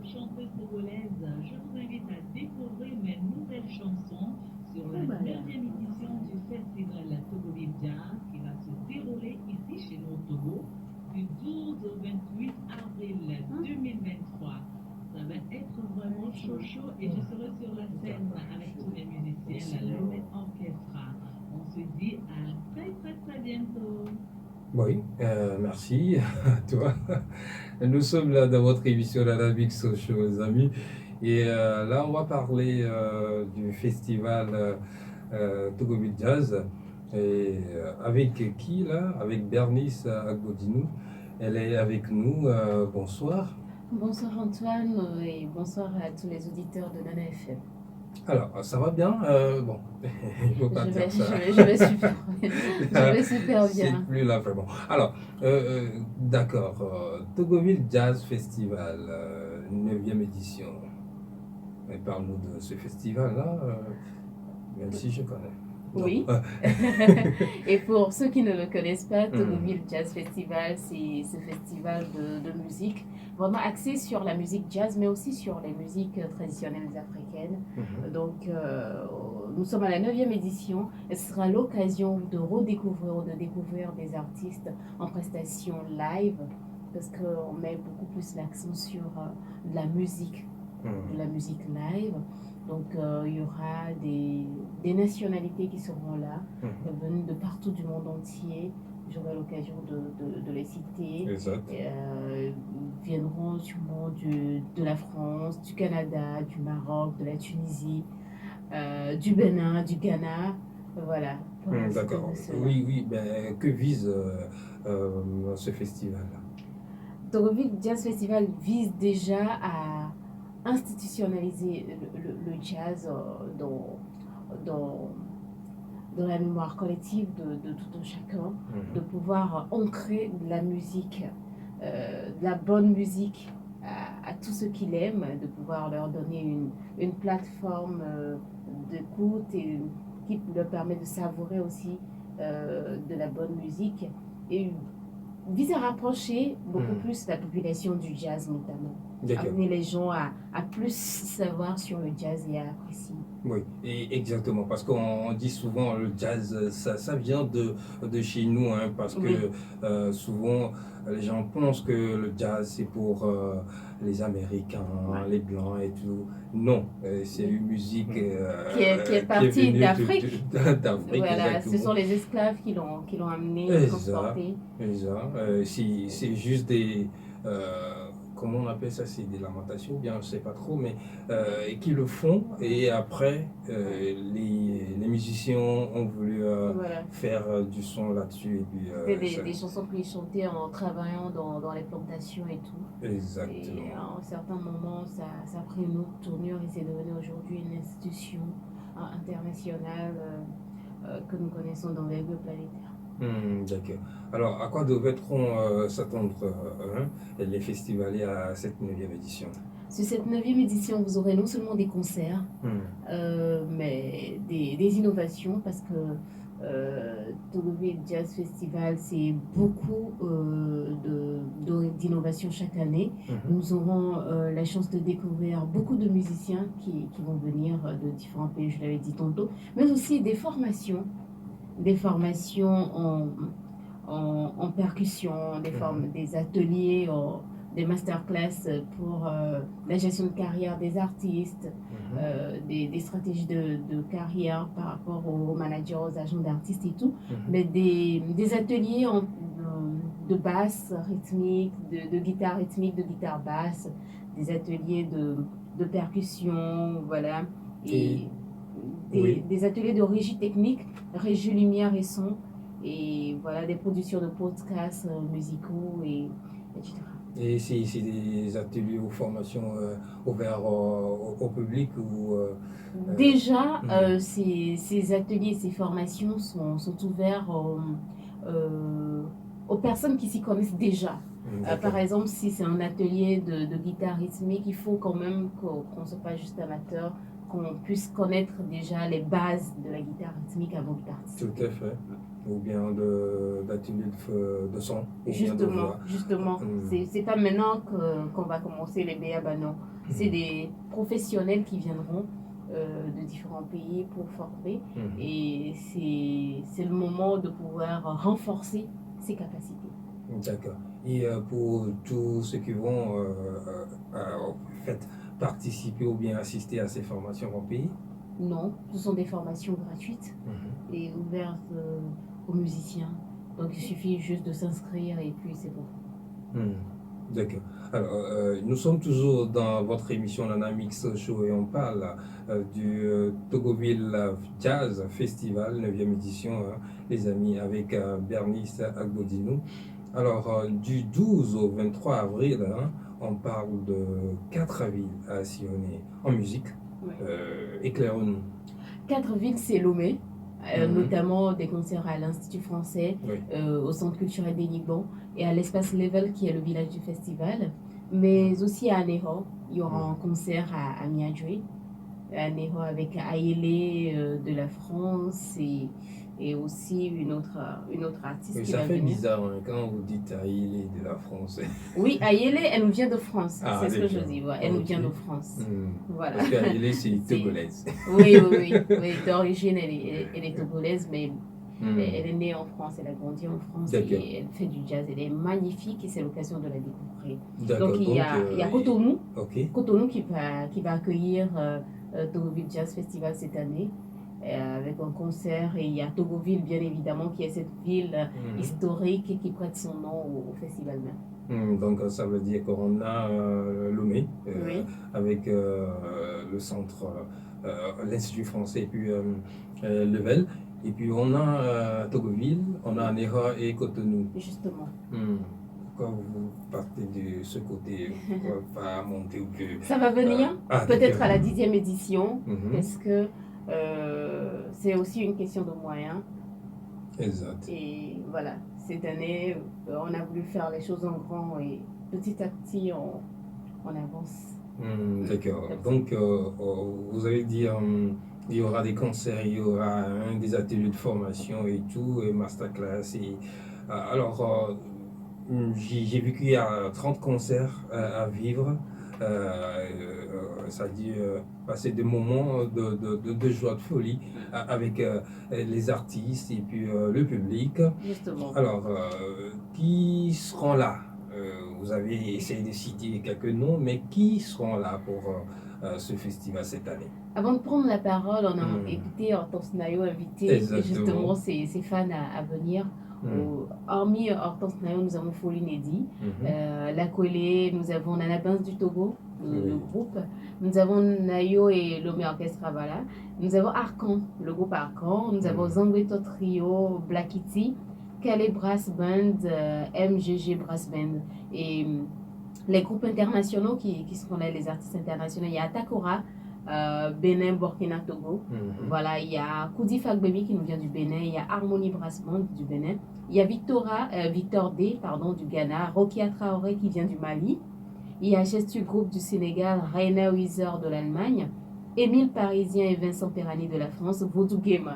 Chanteuse togolaise, je vous invite à découvrir mes nouvelles chansons sur la 9e édition du festival Togoville Jazz qui va se dérouler ici chez nous au Togo du 12 au 28 avril 2023. Ça va être vraiment chaud et je serai sur la scène avec tous les musiciens, la Lumen Orchestra. On se dit à très bientôt. Oui, merci à toi. Nous sommes là dans votre émission l'Arabic Social, les amis. Et là, on va parler du festival Togoville Jazz. Et avec qui là? Avec Bernice Agodinou. Elle est avec nous. Bonsoir. Bonsoir Antoine et bonsoir à tous les auditeurs de Nana FM. Alors, ça va bien? Bon, il faut pas dire ça. Je vais super, je vais super bien. C'est plus là vraiment. Alors, d'accord. Togoville Jazz Festival, 9e édition. Et parle-nous de ce festival-là, même si je connais. Oui. Et pour ceux qui ne le connaissent pas, Togoville Jazz Festival, c'est ce festival de musique vraiment axé sur la musique jazz, mais aussi sur les musiques traditionnelles africaines. Donc, nous sommes à la 9e édition et ce sera l'occasion de redécouvrir ou de découvrir des artistes en prestation live parce qu'on met beaucoup plus l'accent sur de la musique live. Donc, il y aura des nationalités qui seront là, venues de partout du monde entier. J'aurai l'occasion de les citer. Exact. Ils viendront sûrement de la France, du Canada, du Maroc, de la Tunisie, du Bénin, du Ghana. Voilà. D'accord. Oui. Ben, que vise ce festival-là? Togoville Jazz Festival vise déjà à institutionnaliser le jazz dans la mémoire collective de tout un chacun, de pouvoir ancrer de la musique, de la bonne musique à tous ceux qui l'aiment, de pouvoir leur donner une plateforme d'écoute et qui leur permet de savourer aussi de la bonne musique et vise à rapprocher beaucoup plus la population du jazz notamment. Amener les gens à plus savoir sur le jazz et à apprécier. Oui, et exactement, parce qu'on dit souvent le jazz, ça vient de chez nous, hein, parce que souvent les gens pensent que le jazz c'est pour les Américains, les Blancs et tout. Non, c'est une musique qui est partie d'Afrique. D'Afrique, voilà, exactement. ce sont les esclaves qui l'ont amené, transporté. C'est juste des... comment on appelle ça, c'est des lamentations, bien je sais pas trop, mais qui le font et après les musiciens ont voulu faire du son là-dessus. C'était des chansons qu'ils chantaient en travaillant dans les plantations et tout. Exactement. Et à un certain moment, ça a pris une autre tournure et c'est devenu aujourd'hui une institution internationale que nous connaissons dans les lieux planétaires. D'accord. Alors, à quoi devrait-on s'attendre les festivaliers à cette 9e édition? Sur cette 9e édition, vous aurez non seulement des concerts, mais des innovations parce que Togoville Jazz Festival, c'est beaucoup d'innovations chaque année. Nous aurons la chance de découvrir beaucoup de musiciens qui vont venir de différents pays, je l'avais dit tantôt, mais aussi des formations en percussion, des ateliers, des masterclass pour la gestion de carrière des artistes, des stratégies de carrière par rapport aux managers, aux agents d'artistes et tout, mais des ateliers de basse rythmique, de guitare rythmique, de guitare basse, des ateliers de percussion, voilà, et des ateliers de régie technique, régie lumière et son, et voilà, des productions de podcasts musicaux, etc. Et c'est des ateliers ou formations ouverts au public ou Déjà, ces ateliers, ces formations sont ouverts aux personnes qui s'y connaissent déjà. D'accord. Par exemple, si c'est un atelier de guitare rythmique, il faut quand même qu'on ne soit pas juste amateur, qu'on puisse connaître déjà les bases de la guitare rythmique avant de Tout participer. à fait. Ou bien d'atelier de son, ou bien de Justement, voix. justement, Hmm. c'est pas maintenant qu'on va commencer les BA, non. C'est des professionnels qui viendront de différents pays pour former Mhm. et c'est le moment de pouvoir renforcer ses capacités. D'accord. Et pour tous ceux qui vont en fait, participer ou bien assister à ces formations en pays? Non, ce sont des formations gratuites Mhm. et ouvertes aux musiciens. Donc il suffit juste de s'inscrire et puis c'est bon. Hmm. D'accord. Alors, nous sommes toujours dans votre émission Nana Mix Show et on parle du Togoville Jazz Festival, 9e édition, hein, les amis, avec Bernice Agbodinou. Alors, du 12 au 23 avril, hein, on parle de 4 villes à sillonner en musique. Oui. Éclairons-nous. 4 villes, c'est Lomé, Mhm. notamment des concerts à l'Institut français, Oui. au Centre culturel des Liban et à l'Espace Level qui est le village du festival. Mais aussi à Anéro, il y aura un concert à Miadjoui. À Anéro avec Ayele de la France et aussi une autre artiste Oui, qui ça va fait venir. bizarre hein, quand vous dites Aïlé de la France. Oui, Ayele, elle nous vient de France, Ah, c'est ce que je d'accord. dis. Ouais, elle nous Ok. vient de France. Voilà. Parce qu'Aïlé, c'est C'est- togolaise. Oui, oui, oui, oui. D'origine, elle est togolaise, mais elle est née en France, elle a grandi en France D'accord. et elle fait du jazz. Elle est magnifique et c'est l'occasion de la découvrir. D'accord. Donc il y a Cotonou, Ok. Cotonou qui va accueillir Togoville Jazz Festival cette année avec un concert. Et il y a Togoville, bien évidemment, qui est cette ville historique et qui prête son nom au festival même. Donc ça veut dire qu'on a Lomé Oui. avec le centre, l'Institut français et puis Level. Et puis on a Togoville, on a Anéra et Cotonou. Justement. Pourquoi vous partez de ce côté? Pourquoi pas monter ou que... Ça va venir, peut-être à la 10e édition, parce que c'est aussi une question de moyens. Exact. Et voilà, cette année, on a voulu faire les choses en grand et petit à petit, on avance. D'accord. Donc, vous avez dit il y aura des concerts, il y aura des ateliers de formation et tout, et masterclass. Alors, j'ai vu qu'il y a 30 concerts à vivre. Ça dit passer des moments de joie, de folie avec les artistes et puis le public. Justement. Alors, qui seront là? Vous avez essayé de citer quelques noms, mais qui seront là pour ce festival cette année? Avant de prendre la parole, on a écouté Hortense Nayo inviter justement ses fans à venir. Hormis Hortense Nayo, nous avons Folie Neddy, La Collée, nous avons Nana Benz du Togo, le groupe. Nous avons Nayo et Lomé Orchestra, voilà. Nous avons Arcan, le groupe Arcan. Nous avons Zangweto Trio, Black Kitty, Calais Brass Band, MGG Brass Band. Et les groupes internationaux qui seront là, les artistes internationaux, il y a Takora, Bénin, Burkina, Togo. Voilà, il y a Koudi Fagbemi qui nous vient du Bénin, il y a Harmonie Brass Band du Bénin, il y a Victor D du Ghana, Rokia Traoré qui vient du Mali, il y a Gestu Group du Sénégal, Raina Wieser de l'Allemagne, Émile Parisien et Vincent Perrani de la France, Vodou Game,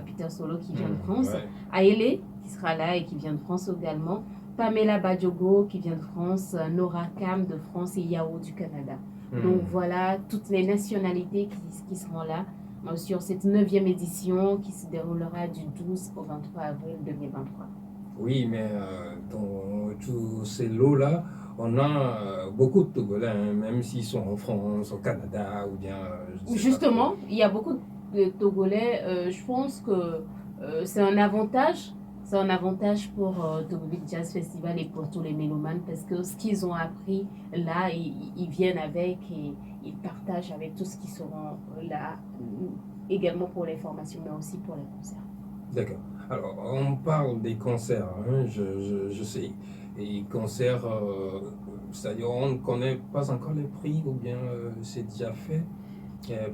Peter Solo qui vient de France, Aélé qui sera là et qui vient de France également, Pamela Badjogo qui vient de France, Nora Kam de France et Yao du Canada. Donc voilà toutes les nationalités qui seront là sur cette 9e édition qui se déroulera du 12 au 23 avril 2023. Oui, mais dans tous ces lots-là, on a beaucoup de Togolais, hein, même s'ils sont en France, au Canada ou bien... Justement, il y a beaucoup de Togolais. Je pense que c'est un avantage. C'est un avantage pour Togoville Jazz Festival et pour tous les mélomanes parce que ce qu'ils ont appris là, ils viennent avec et ils partagent avec tous ceux qui seront là, également pour les formations, mais aussi pour les concerts. D'accord. Alors, on parle des concerts, hein, je sais. Et concerts, c'est-à-dire on ne connaît pas encore les prix ou bien c'est déjà fait?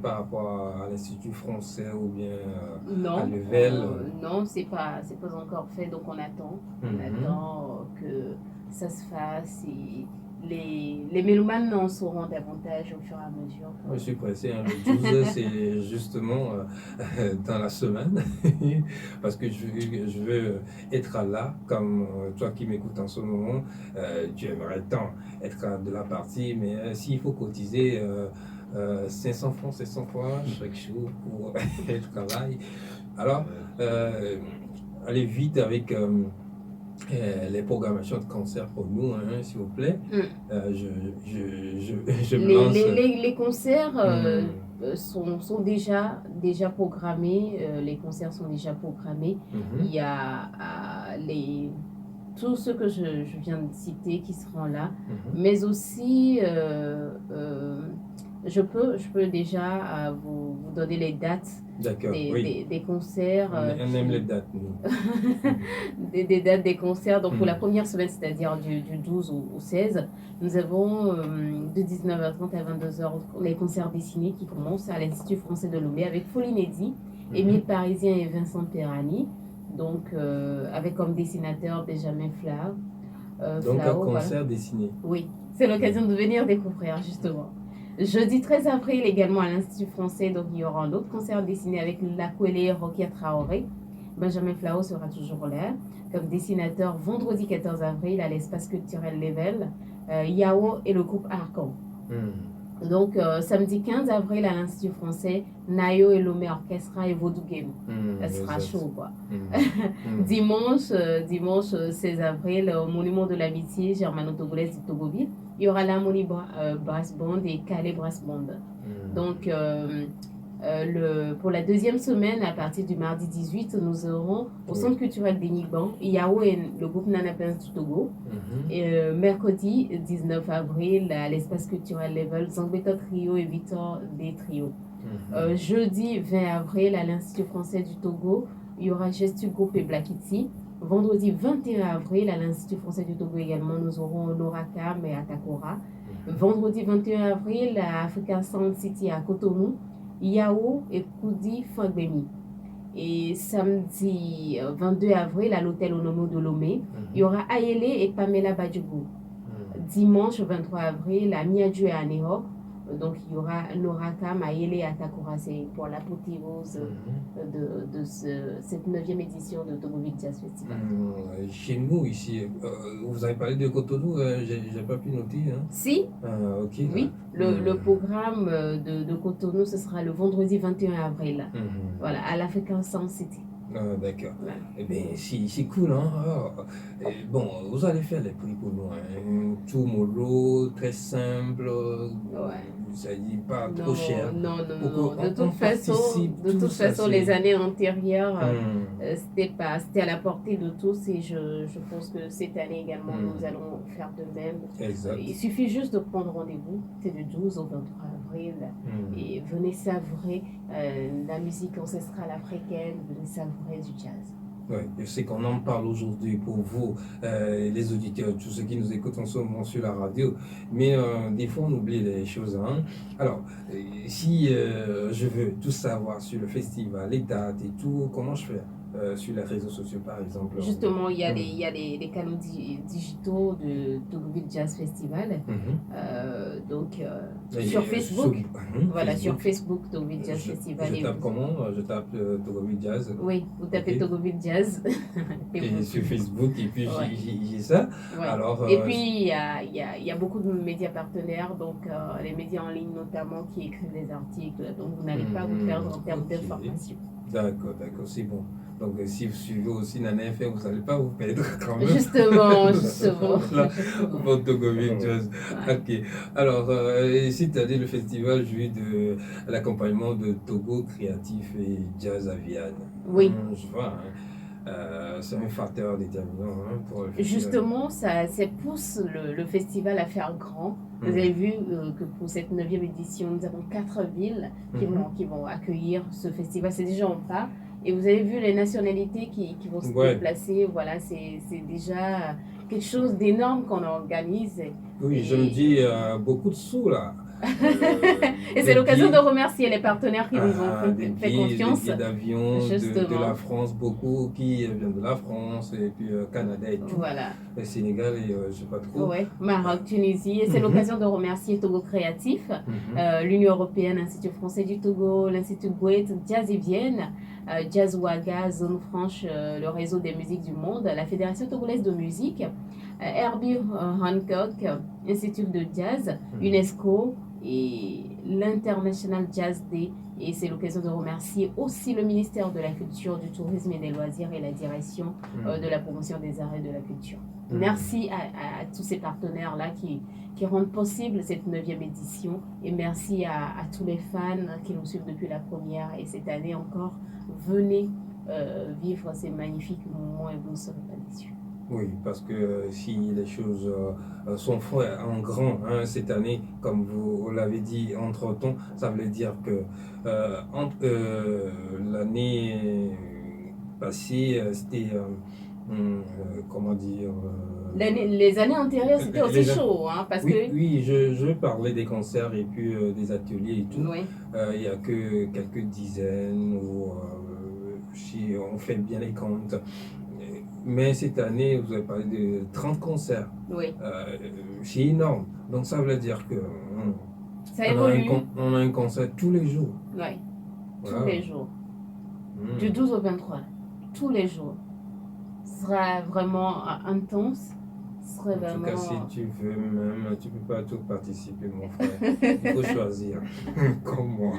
par rapport à l'Institut français ou bien à Non, Level. non, c'est pas encore fait, donc on attend. On attend que ça se fasse et les mélomanes en sauront davantage au fur et à mesure. Je suis pressé, hein. Le 12, c'est justement dans la semaine, parce que je veux être là, comme toi qui m'écoutes en ce moment, tu aimerais tant être de la partie, mais s'il faut cotiser 500 francs, 700 francs chaque jour pour être travail, alors allez vite avec les programmations de concert pour nous, hein, s'il vous plaît. Je me lance. Les concerts sont déjà programmés. Les concerts sont déjà programmés. Il y a tous ceux que je viens de citer qui seront là, mais aussi je peux déjà vous donner les dates des concerts. On aime les dates, nous. des dates des concerts. Donc pour la première semaine, c'est-à-dire du 12 au 16, nous avons de 19h30 à 22h les concerts dessinés qui commencent à l'Institut français de Lomé avec Pauline Eddy, Émile Parisien et Vincent Perani. Donc avec comme dessinateur Benjamin Flao. Donc un concert dessiné. Oui, c'est l'occasion de venir découvrir justement. Jeudi 13 avril également à l'Institut français, donc il y aura un autre concert dessiné avec Lakwele Rokia Traoré. Benjamin Flao sera toujours là comme dessinateur. Vendredi 14 avril à l'espace culturel Level, Yao et le groupe Arcan. Donc samedi 15 avril à l'Institut français, Nayo et Lomé Orchestra et Vodou Game. Ça sera chaud quoi. Dimanche 16 avril au Monument de l'Amitié germano-togolaise de Togoville, il y aura l'Harmonie Brass Band et Calais Brass Band. Donc pour la deuxième semaine, à partir du mardi 18, nous aurons au Centre culturel d'Enigban, Yao et le groupe Nana Prince du Togo. Et mercredi 19 avril, à l'espace culturel Level, Zangbeto Trio et Victor des Trio. Jeudi 20 avril, à l'Institut français du Togo, il y aura Gestu Group et Black Kitty. Vendredi 21 avril, à l'Institut français du Togo également, nous aurons Norakam et Atakora. Vendredi 21 avril, à Africa Sound City à Cotonou, Yao et Koudi Fagbemi. Et samedi 22 avril, à l'hôtel Onomo de Lomé, il y aura Ayele et Pamela Badjougou. Dimanche 23 avril, à Miadju et à Neho, donc il y aura Norakam, Ayele et Atakora. C'est pour l'apothéose de cette 9e édition de Togoville Jazz Festival. Chez nous, ici, vous avez parlé de Cotonou, j'ai pas pu noter. Hein. Si, okay. Oui, le programme de Cotonou, ce sera le vendredi 21 avril, voilà, à l'African Sound City. D'accord. Voilà. Eh bien, c'est cool, hein. Bon, vous allez faire les prix pour nous, hein. Tout mollo, très simple. Ça dit pas trop cher. Non. De toute façon, les années antérieures, c'était à la portée de tous et je pense que cette année également, nous allons faire de même. Exact. Il suffit juste de prendre rendez-vous. C'est du 12 au 23 avril et venez savourer la musique ancestrale africaine, venez savourer du jazz. Oui, je sais qu'on en parle aujourd'hui pour vous, les auditeurs, tous ceux qui nous écoutent en ce moment sur la radio, mais des fois on oublie les choses. Hein. Alors, si je veux tout savoir sur le festival, les dates et tout, comment je fais sur les réseaux sociaux par exemple? Justement, il y a les canaux digitaux de Togoville Jazz Festival. Donc, sur Facebook, sur Facebook, Togoville Jazz Festival. Je tape comment? Je tape Togoville Jazz. Oui, vous tapez Togoville Jazz. et sur Facebook, et puis j'ai ça. Ouais. Alors, et puis, il y a beaucoup de médias partenaires, donc les médias en ligne notamment qui écrivent des articles, donc vous n'allez pas vous perdre en termes d'information. D'accord, c'est bon. Donc, si vous suivez aussi Nana FM, vous n'allez pas vous perdre quand même. Justement. Votre Togoville Jazz. Ok. Alors, ici, tu as dit le festival jouit de l'accompagnement de Togo Créatif et Jazz à Vienne. Oui. Je vois. C'est un facteur déterminant pour le festival. Justement, ça pousse le festival à faire grand. Vous avez vu que pour cette 9e édition, nous avons 4 villes qui vont accueillir ce festival. C'est déjà en pas. Et vous avez vu les nationalités qui vont se déplacer. Voilà, c'est déjà quelque chose d'énorme qu'on organise. Oui, je me dis beaucoup de sous là. Et c'est l'occasion de remercier les partenaires qui nous ont fait confiance. Des billets d'avion de Justement. la France, beaucoup qui viennent de la France, et puis Canada et tout. Voilà. Le Sénégal et je sais pas trop. Ouais, Maroc, Tunisie. Et c'est l'occasion de remercier Togo Créatif, l'Union Européenne, l'Institut Français du Togo, l'Institut Goethe, Jazz et Vienne, Jazz Ouaga, Zone Franche, le réseau des musiques du monde, la Fédération togolaise de musique, Herbie Hancock, Institut de Jazz, UNESCO et l'International Jazz Day. Et c'est l'occasion de remercier aussi le ministère de la Culture, du Tourisme et des Loisirs et la direction de la promotion des arts et de la culture. Merci à tous ces partenaires-là qui rendent possible cette 9e édition. Et merci à tous les fans qui nous suivent depuis la première. Et cette année encore, venez vivre ces magnifiques moments et vous ne serez pas déçus. Oui, parce que si les choses sont faites en grand cette année, comme vous l'avez dit entre-temps, ça veut dire que l'année passée, c'était, comment dire... les années antérieures, c'était aussi chaud, parce que... Oui, je parlais des concerts et puis des ateliers et tout. Oui. Il n'y a que quelques dizaines, ou si on fait bien les comptes. Mais cette année, vous avez parlé de 30 concerts. Oui. C'est énorme. Donc ça veut dire que ça évolue. On a un concert tous les jours. Oui, voilà. Tous les jours. Du 12 au 23, tous les jours. Ce sera vraiment intense. En tout cas, si tu veux même, tu ne peux pas tout participer, mon frère. Il faut choisir, comme moi.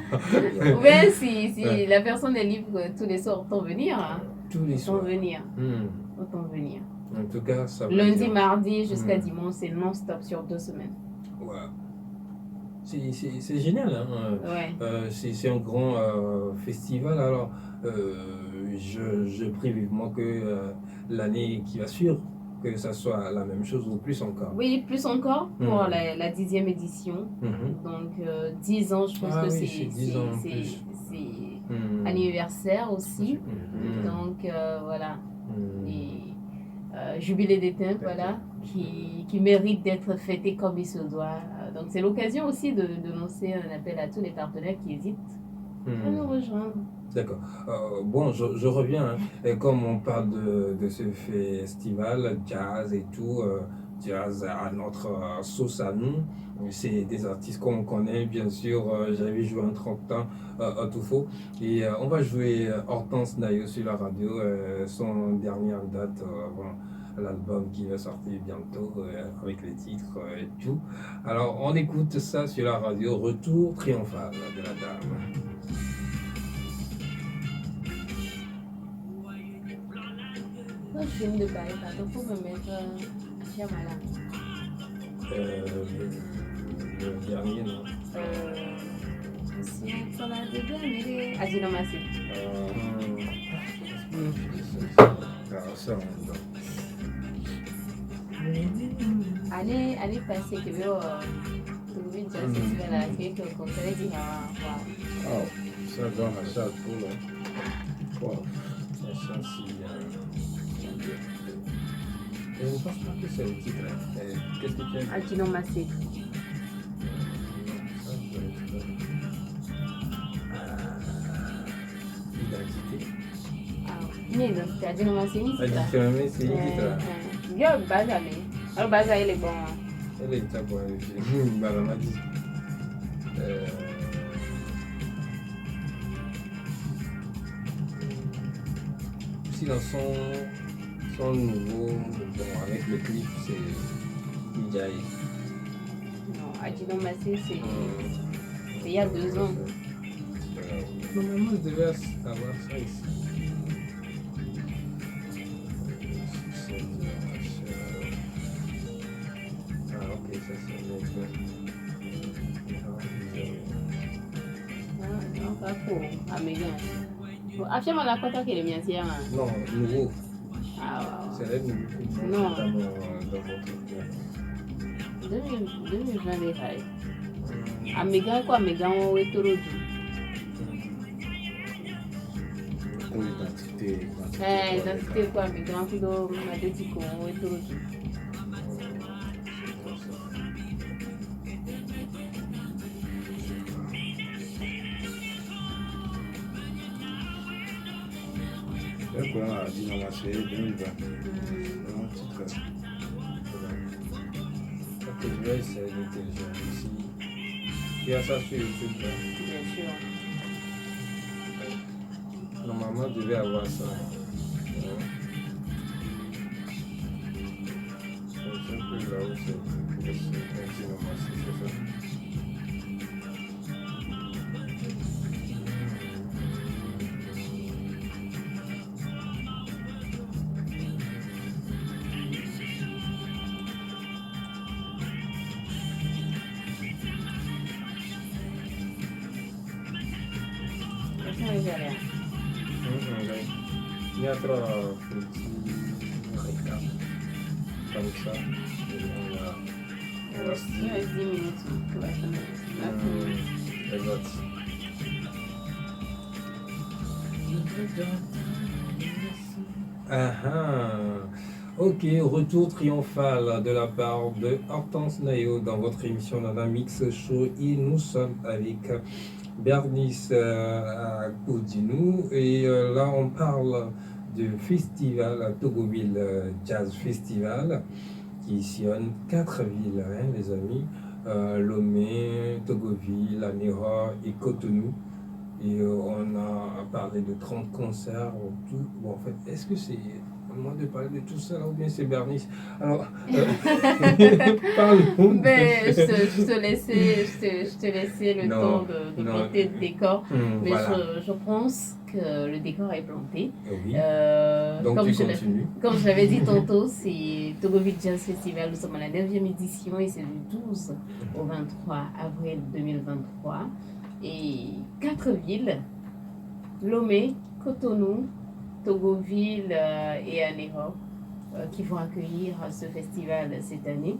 Oui, si la personne est libre tous les soirs, autant venir. Tous les soirs. Autant venir. En tout cas, ça lundi, mardi jusqu'à dimanche, c'est non-stop sur 2 semaines. Ouais. C'est génial. C'est un grand festival. Alors, je prie vivement que l'année qui va suivre, que ça soit la même chose ou plus encore. Oui, plus encore pour la 10e édition. Donc 10 ans, je pense que c'est anniversaire aussi. Donc voilà. Et jubilé d'éteinte, voilà, qui mérite d'être fêté comme il se doit. Donc c'est l'occasion aussi de lancer un appel à tous les partenaires qui hésitent à nous rejoindre. D'accord. Bon, je reviens. Et comme on parle de ce festival, jazz et tout, jazz à notre sauce à nous, c'est des artistes qu'on connaît, bien sûr. J'avais joué un 30 ans à Toufo. Et on va jouer Hortense Nayo sur la radio, son dernière date avant l'album qui va sortir bientôt avec les titres et tout. Alors, on écoute ça sur la radio, Retour triomphal de la dame. Moi, je viens de parler, pardon, pour me mettre Fiamala. Le dernier, non? Si on a le dernier, Adino Massé. Allez passer que veut trouver une chance de faire la clé que le conseil dit oh, ça donne la chasse pour le. Wow. La chasse, je ne pense pas que c'est le titre. Qu'est-ce que tu as dit? Adino Massé. Identité. Minha identité, Adino Massé, ni c'est le titre. Yo, Bazame. Alors, Baza, il est bon. Elle est très bonne. Madame a dit. Si dans son nouveau, bon, avec le clip, c'est Nijaï. Non, Adino Massé, c'est il y a 2 ans. Normalement, je devais avoir ça ici. Ah, ok, ça c'est l'autre. Non, pas pour Amégan. Affirme la photo qui est le mien, c'est non, nouveau. Ah, wow. C'est le nouveau. Non. Dans votre 2020 les rails. Amégan quoi, Amégan ou Etorodu. Identité. Identité quoi, Amégan ou Madetiko ou Etorodu. C'est quoi, disons, c'est 2020. Vraiment, c'est très. Ok, je vais essayer de télécharger ici. Tu as ça sur YouTube, là. Bien sûr. Normalement, je vais avoir ça. Ouais. C'est un peu là où c'est. C'est normal, c'est ça. Ça, j'ai rien. Il y a trois petits récaps comme ça. Et on va se Il dire. reste 10 minutes pour la semaine. Exact. Ah ah. Ok, retour triomphal de la part de Hortense Nayo dans votre émission Nana Mix Show. Et nous sommes avec Bernice Koudinou et là on parle du festival à Togoville Jazz Festival qui sillonne 4 villes, hein, les amis, Lomé, Togoville, Anéra et Cotonou. Et on a parlé de 30 concerts en tout. Bon, en fait, est-ce que c'est à moi de parler de tout ça là ou bien c'est Bernice? Alors, parlons. Ben, je te laissais le Non, temps de non. planter le décor. Mais Voilà. je pense que le décor est planté. Oui. Donc Comme tu je l'ai- continues. Comme je l'avais dit tantôt, c'est Togoville Jazz Festival. Nous sommes à la 9e édition et c'est du 12 au 23 avril 2023. Et 4 villes, Lomé, Cotonou, Togoville et Anéra, qui vont accueillir ce festival cette année.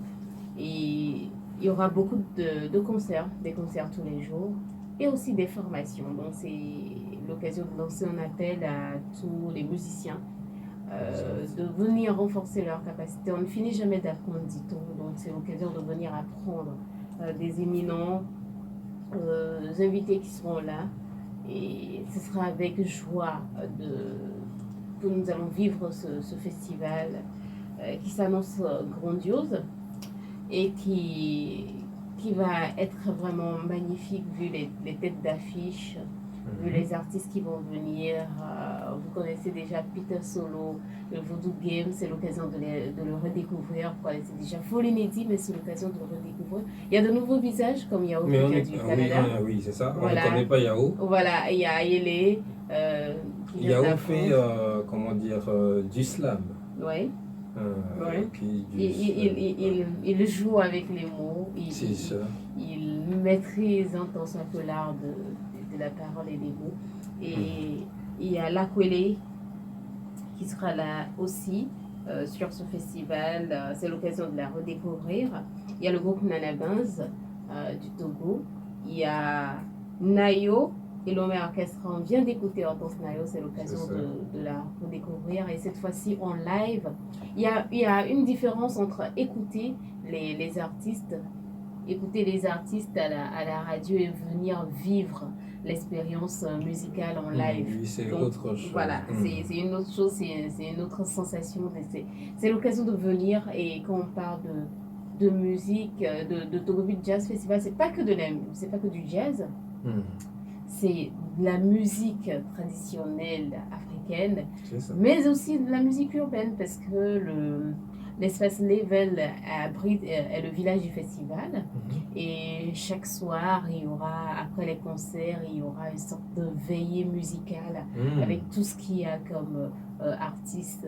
Et il y aura beaucoup de concerts, des concerts tous les jours et aussi des formations. Donc c'est l'occasion de lancer un appel à tous les musiciens de venir renforcer leur capacité. On ne finit jamais d'apprendre, dit-on. Donc c'est l'occasion de venir apprendre des éminents invités qui seront là. Et ce sera avec joie que nous allons vivre ce festival qui s'annonce grandiose et qui va être vraiment magnifique vu les têtes d'affiche, vu les artistes qui vont venir. Vous connaissez déjà Peter Solo, le Voodoo Game, c'est l'occasion de le redécouvrir. C'est déjà full inédit, mais c'est l'occasion de le redécouvrir. Il y a de nouveaux visages comme Yao Mais on Pika est, du oui, Canada. oui, c'est ça. Voilà. On ne connaît pas Yao. Voilà, il y a Yele qui vient de la Yao fait, France. comment dire, du slam. Ouais. Ouais. Puis du Il joue avec les mots, c'est ça. il maîtrise un tant soit peu l'art de la parole et des mots. Et il y a Lakwele qui sera là aussi sur ce festival. C'est l'occasion de la redécouvrir. Il y a le groupe Nanabins du Togo. Il y a Nayo et l'Homme Orchestra. On vient d'écouter Hortense Nayo, c'est l'occasion C'est ça. de la redécouvrir. Et cette fois-ci en live. Il y a une différence entre écouter les artistes, à la radio et venir vivre l'expérience musicale en live. Oui, c'est Donc, autre chose. Voilà, c'est une autre chose, c'est une autre sensation. C'est l'occasion de venir et quand on parle de musique, de Togoville Jazz Festival, c'est pas que du jazz, c'est de la musique traditionnelle africaine, C'est ça. mais aussi de la musique urbaine parce que l'espace Level est le village du festival et chaque soir, il y aura, après les concerts, il y aura une sorte de veillée musicale avec tout ce qu'il y a comme artistes,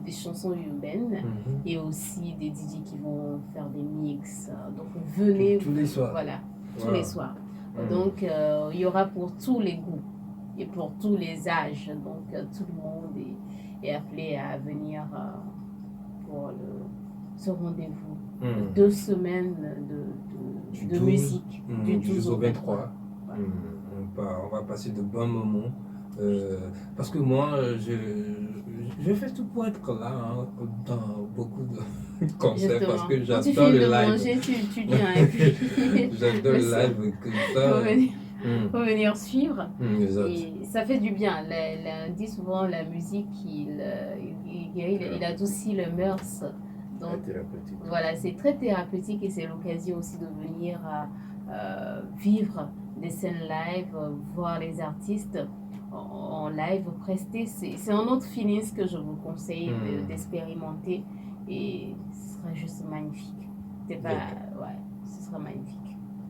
des chansons urbaines et aussi des DJ qui vont faire des mix. Donc venez, Tous les soirs. voilà, tous Voilà. les soirs. Donc il y aura pour tous les goûts et pour tous les âges. Donc tout le monde est appelé à venir pour ce rendez-vous. 2 semaines Du de 12, musique. Du 12 au 23. Voilà. On va passer de bons moments. Parce que moi, je fais tout pour être là hein, dans beaucoup de concerts parce que Quand tu j'adore finis le de live. manger, tu viens et puis... J'adore le live comme ça. faut venir suivre. Exact. Et ça fait du bien. On dit souvent la musique, il adoucit le mœurs. Donc, Thérapeutique. voilà, c'est très thérapeutique et c'est l'occasion aussi de venir vivre des scènes live, voir les artistes en live prester. C'est un autre feeling que je vous conseille d'expérimenter et ce sera juste magnifique. Ouais, ce sera magnifique.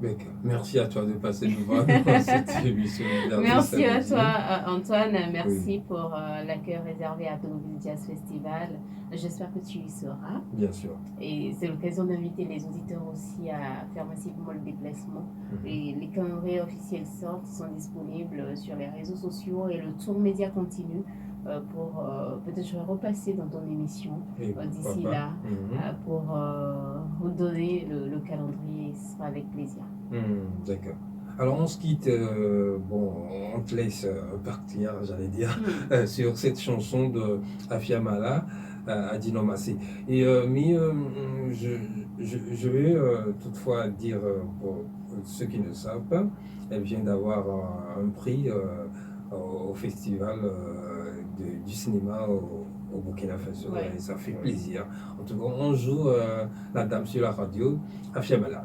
D'accord. Merci à toi de passer nous voir dans cette émission. Merci à toi, Antoine. Merci pour l'accueil réservé à Togoville Jazz Festival. J'espère que tu y seras. Bien sûr. Et c'est l'occasion d'inviter les auditeurs aussi à faire massivement le déplacement. Et les calendriers officiels sortent, sont disponibles sur les réseaux sociaux et le tour média continue pour peut-être je vais repasser dans ton émission d'ici là pour vous donner le calendrier. Ce sera avec plaisir. D'accord. Alors on se quitte, on te laisse partir, j'allais dire, sur cette chanson de Afia Mala, Adino Massé. Et mais je vais toutefois dire pour ceux qui ne savent pas, elle vient d'avoir un prix au festival du cinéma au Burkina Faso. Ouais. Et ça fait plaisir. En tout cas, on joue la dame sur la radio, Afia Mala.